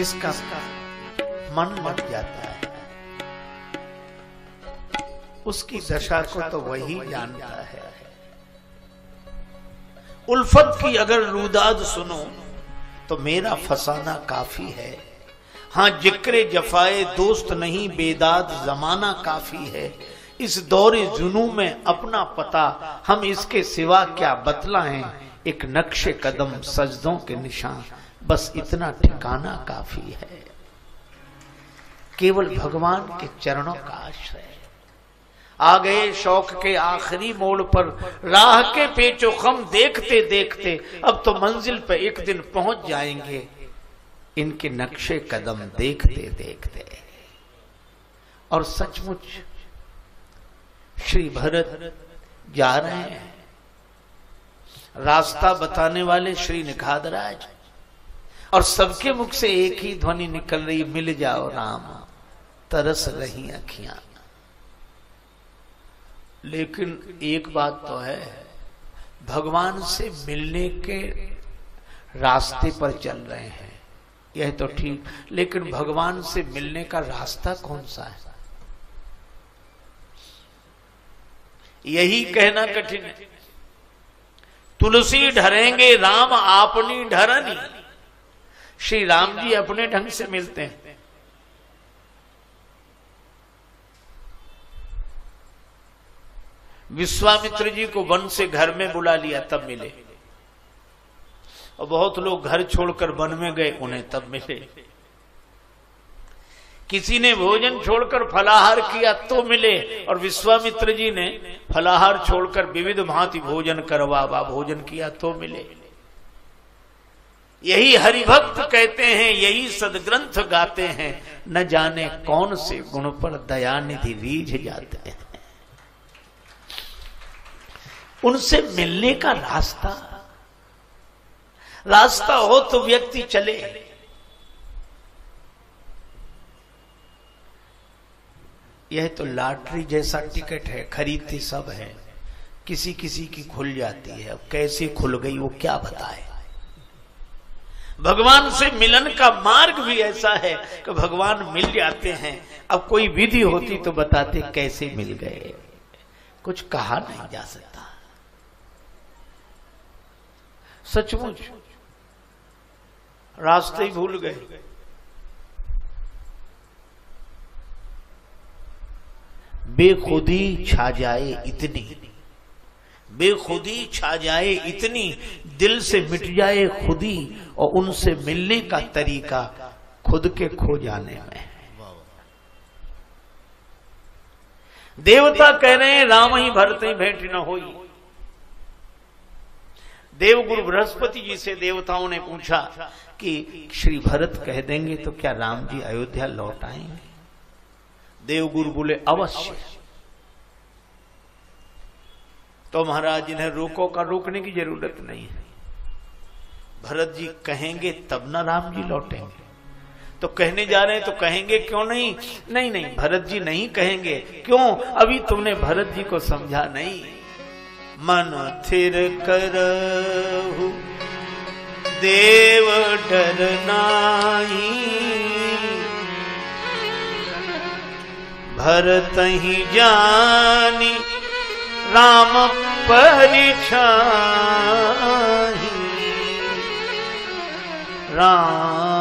जिसका मन मट जाता है उसकी दशा को तो वही जानता है। उल्फत की अगर रुदाद सुनो तो मेरा फसाना काफी है। हां जिक्रे जफाए दोस्त नहीं बेदाद जमाना काफी है। इस दौरे जुनू में अपना पता हम इसके सिवा क्या बतलाएं। एक नक्शे कदम सजदों के निशान बस इतना ठिकाना काफी है। केवल भगवान के चरणों का आश्रय। आ गए शौक के आखिरी मोड़ पर, राह के पेचो खम देखते देखते अब तो मंजिल पे एक दिन पहुंच जाएंगे। इनके नक्शे कदम देखते देखते। और सचमुच श्री भरत जा रहे हैं। रास्ता बताने वाले श्री निखादराज, और सबके मुख से एक ही ध्वनि निकल रही, मिल जाओ राम, तरस रही अखियां। लेकिन एक बात तो है, भगवान से मिलने के रास्ते पर चल रहे हैं, यह तो ठीक, लेकिन भगवान से मिलने का रास्ता कौन सा है, यही कहना कठिन है। तुलसी ढरेंगे राम आपनी ढरनी। श्री राम जी अपने ढंग से मिलते हैं। विश्वामित्र जी को वन से घर में बुला लिया तब मिले, और बहुत लोग घर छोड़कर वन में गए, उन्हें तब मिले। किसी ने भोजन छोड़कर फलाहार किया तो मिले, और विश्वामित्र जी ने फलाहार छोड़कर विविध भांति भोजन करवा भोजन किया तो मिले। यही हरिभक्त कहते हैं, यही सदग्रंथ गाते हैं, न जाने कौन से गुण पर दयानिधि रीझ जाते हैं। उनसे मिलने का रास्ता हो तो व्यक्ति चले। यह तो लॉटरी जैसा टिकट है, खरीदते सब है, किसी किसी की खुल जाती है, अब कैसे खुल गई वो क्या बताए। भगवान से मिलन का मार्ग भी ऐसा है कि भगवान मिल जाते हैं। अब कोई विधि होती तो बताते कैसे मिल गए, कुछ कहा नहीं जा सकता। सचमुच रास्ते ही भूल गए। बेखुदी छा जाए इतनी, बेखुदी छा जाए इतनी, दिल से मिट जाए खुदी, और उनसे मिलने का तरीका खुद के खो जाने में। देवता कह रहे हैं राम ही भरत ही भेंट न होई। देवगुरु बृहस्पति जी से देवताओं ने पूछा कि श्री भरत कह देंगे तो क्या राम जी अयोध्या लौट आएंगे? देवगुरु बोले अवश्य। तो महाराज इन्हें रोको का रोकने की जरूरत नहीं है। भरत जी कहेंगे तब ना राम जी लौटेंगे। तो कहने जा रहे हैं तो कहेंगे क्यों नहीं? नहीं नहीं, भरत जी नहीं कहेंगे। क्यों? अभी तुमने भरत जी को समझा नहीं। मन थिर करहु देव डर नाहीं, भरत ही जानी राम परिछाही। राम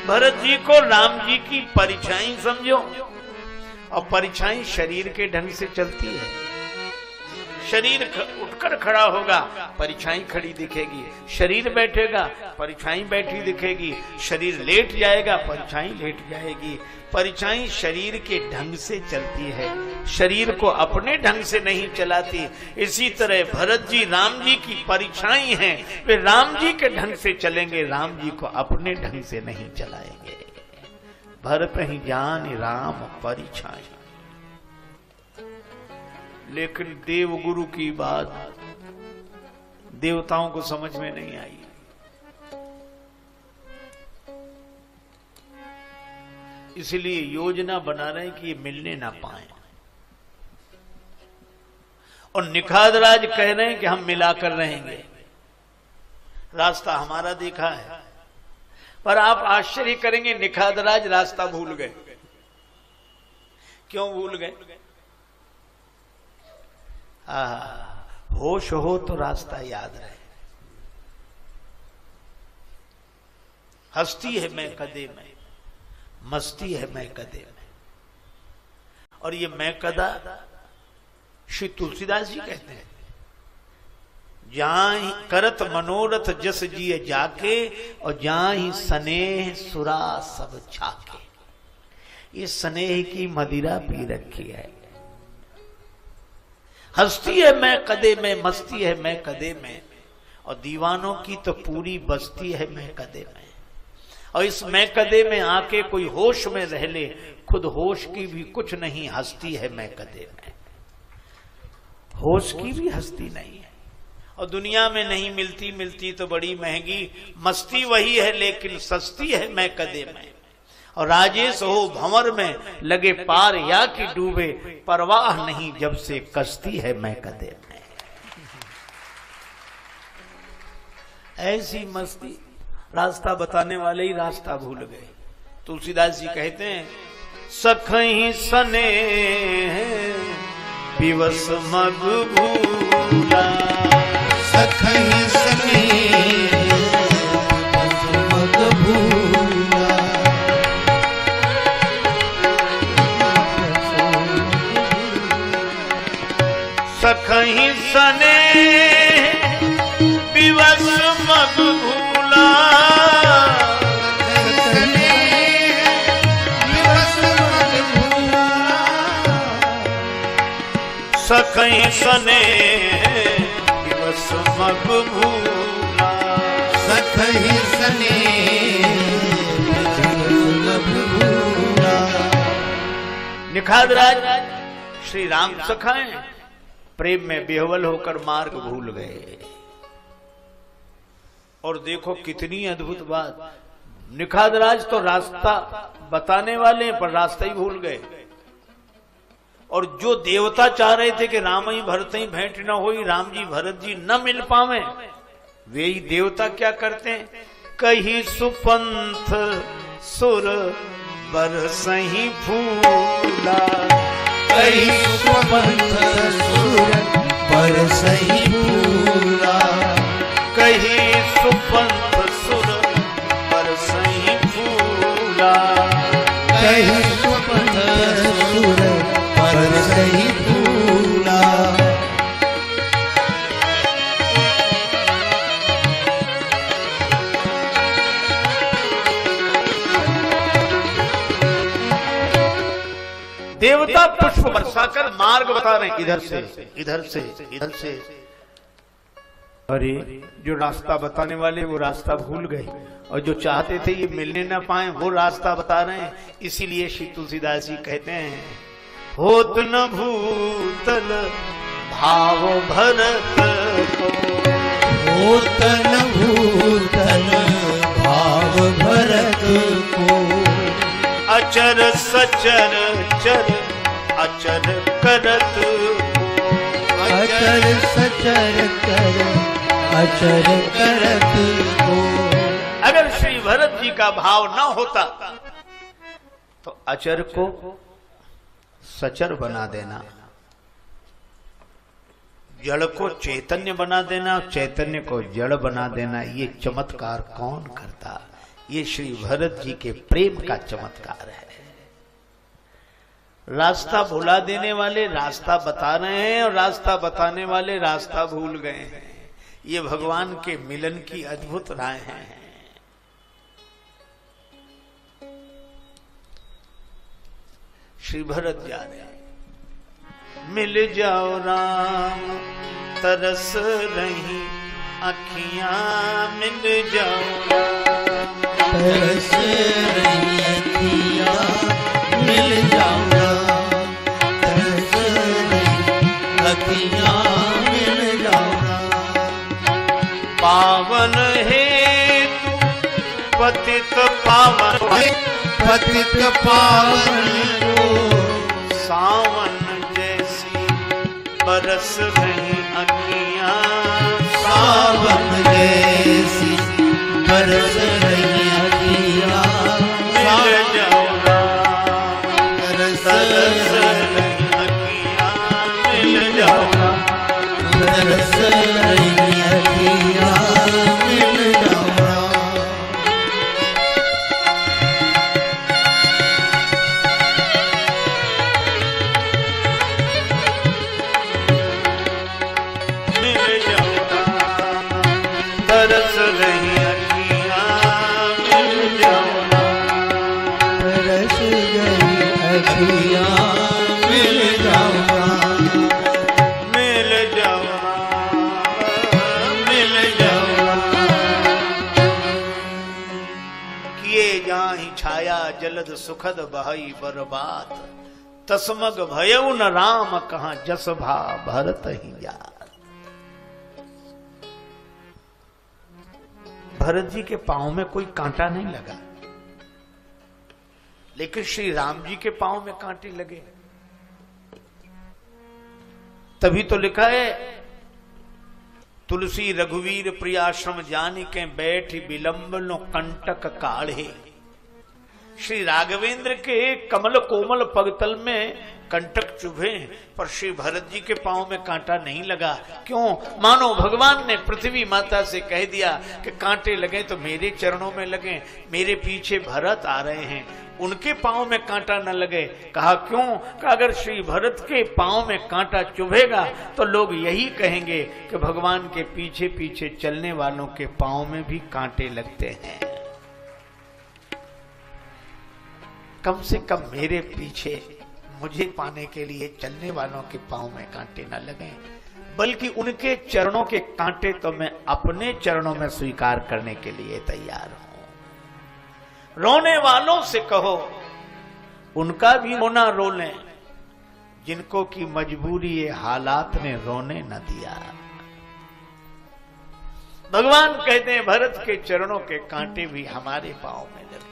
भरत जी को राम जी की परिछाई समझो, और परिछाई शरीर के ढंग से चलती है। शरीर उठकर खड़ा होगा, परिछाई खड़ी दिखेगी। शरीर बैठेगा, परिछाई बैठी दिखेगी। शरीर लेट जाएगा, परिछाई लेट जाएगी। परिछाई शरीर के ढंग से चलती है, शरीर को अपने ढंग से नहीं चलाती। इसी तरह भरत जी राम जी की परिछाई हैं, वे राम जी के ढंग से चलेंगे, राम जी को अपने ढंग से नहीं चलाएंगे। भरत ही जान राम परिछाई। लेकिन देवगुरु की बात देवताओं को समझ में नहीं आई। इसलिए योजना बना रहे हैं कि ये मिलने ना पाए। और निखादराज कह रहे हैं कि हम मिलाकर रहेंगे। रास्ता हमारा देखा है, पर आप आश्चर्य करेंगे निखादराज रास्ता भूल गए। क्यों भूल गए? होश हो तो रास्ता याद रहे। हस्ती है मैं कदे में, मस्ती है मैं कदे में। और ये मैं कदा श्री तुलसीदास जी कहते हैं, जहां करत मनोरथ जस जिए जाके, और जहां ही स्नेह सुरा सब छाके। ये स्नेह की मदिरा पी रखी है। हस्ती है मैं कदे में, मस्ती है मैं कदे में, और दीवानों की तो पूरी बस्ती है मैं कदे में। और इस मैं कदे में आके कोई होश में रह ले, खुद होश की भी कुछ नहीं हस्ती है मैं कदे में। होश की भी हस्ती नहीं है, और दुनिया में नहीं मिलती, मिलती तो बड़ी महंगी। मस्ती वही है लेकिन सस्ती है मैं कदे में। और राजेश हो भंवर में, लगे पार या कि डूबे, परवाह नहीं जब से कश्ती है मैं कदे में। ऐसी मस्ती, रास्ता बताने वाले ही रास्ता भूल गए। तुलसीदास जी कहते हैं, सखई सने विवश मग भूला, सखई सने मग भूला, सखई सने विवश मग भूला, सखई सने विवश मग भूला, सखई सने मग भूला। निखादराज श्री राम सखाएं प्रेम में बेहवल होकर मार्ग भूल गए। और देखो कितनी अद्भुत बात, निखादराज तो रास्ता बताने वाले पर रास्ता ही भूल गए। और जो देवता चाह रहे थे कि राम ही भरत ही भेंट न होई, राम जी भरत जी न मिल पावे, वे ही देवता क्या करते हैं, कही सुपंथ सुर बरसही फूला, कही सुपंथ सुर बरसही फूला, कही सुपंथ सुर बरसही फूला, कही सुपंथ सुर बरसही फूला। देवता पुष्प बरसाकर मार्ग बता रहे हैं, इधर से इधर से इधर से। अरे जो रास्ता बताने वाले वो रास्ता भूल गए, और जो चाहते थे ये मिलने ना पाए वो रास्ता बता रहे हैं। इसीलिए श्री तुलसीदास जी कहते हैं, होत न भूतल भाव भरत को, होत न भूतल भाव भरत को, अचर सचर चर अचर करत को, अचर सचर कर अचर करत को। अगर श्री भरत जी का भाव न होता तो अचर को सचर बना देना, जड़ को चैतन्य बना देना, चैतन्य को जड़ बना देना, ये चमत्कार कौन करता? ये श्री भरत जी के प्रेम का चमत्कार है। रास्ता भुला देने वाले रास्ता बता रहे हैं, और रास्ता बताने वाले रास्ता भूल गए हैं। ये भगवान के मिलन की अद्भुत राह है। श्री भरत जा रहे हैं, मिल जाओ राम तरस रही अखियां, मिल जाओ राम तरस रही अखियां, मिल जाओ राम तरस रही अखियां, मिल जाओ राम। पावन है तू पतित पावन, पतित पावन को सावन जैसी बरस रही अखियां, सावन जैसी बरस रही अखियां, मिल जाओ राम, तरस तरस रही रही अखियां, मिल जाओ राम। तरस रही अखियां, मिल जाओ राम। मिल जाओ राम, तरस रही अखियां, मिल जाओ राम। तरस गई अखियां, मिल जाओ राम। मिल जाओ राम, मिल जाओ राम। किए जाहि छाया जलद सुखद बहई बर्बाद, तस्मग भयउ न राम कहाँ जस भा भरत ही जा। भरत जी के पांव में कोई कांटा नहीं लगा, लेकिन श्री राम जी के पांव में कांटे लगे। तभी तो लिखा है, तुलसी रघुवीर प्रियाश्रम जानि के बैठ विलंब नो कंटक काढ़े। श्री राघवेंद्र के कमल कोमल पगतल में कंटक चुभे, पर श्री भरत जी के पांव में कांटा नहीं लगा। क्यों? मानो भगवान ने पृथ्वी माता से कह दिया कि कांटे लगे तो मेरे चरणों में लगे, मेरे पीछे भरत आ रहे हैं, उनके पांव में कांटा न लगे। कहा क्यों? कि अगर श्री भरत के पांव में कांटा चुभेगा तो लोग यही कहेंगे कि भगवान के पीछे पीछे चलने वालों के पांव में भी कांटे लगते हैं। कम से कम मेरे पीछे मुझे पाने के लिए चलने वालों के पांव में कांटे न लगे, बल्कि उनके चरणों के कांटे तो मैं अपने चरणों में स्वीकार करने के लिए तैयार हूं। रोने वालों से कहो उनका भी रोना रो लें, जिनको की मजबूरी ये हालात ने रोने न दिया। भगवान कहते हैं भरत के चरणों के कांटे भी हमारे पांव में लग जाए।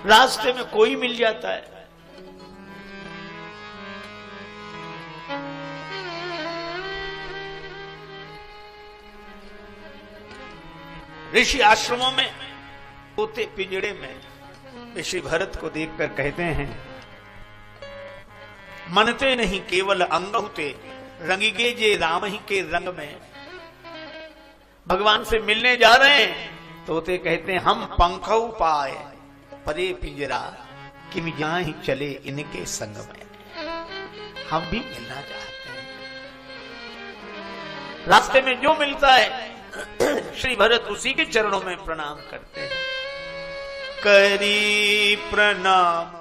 रास्ते में कोई मिल जाता है, ऋषि आश्रमों में होते पिंजड़े में ऋषि भरत को देखकर कहते हैं, मनते नहीं केवल अंग होते, रंगिगे जे राम ही के रंग में। भगवान से मिलने जा रहे हैं, तोते कहते हैं हम पंखौ पाए परे पिंजरा, किम जहां ही चले इनके संग में। हम भी मिलना चाहते हैं। रास्ते में जो मिलता है श्री भरत उसी के चरणों में प्रणाम करते हैं। करी प्रणाम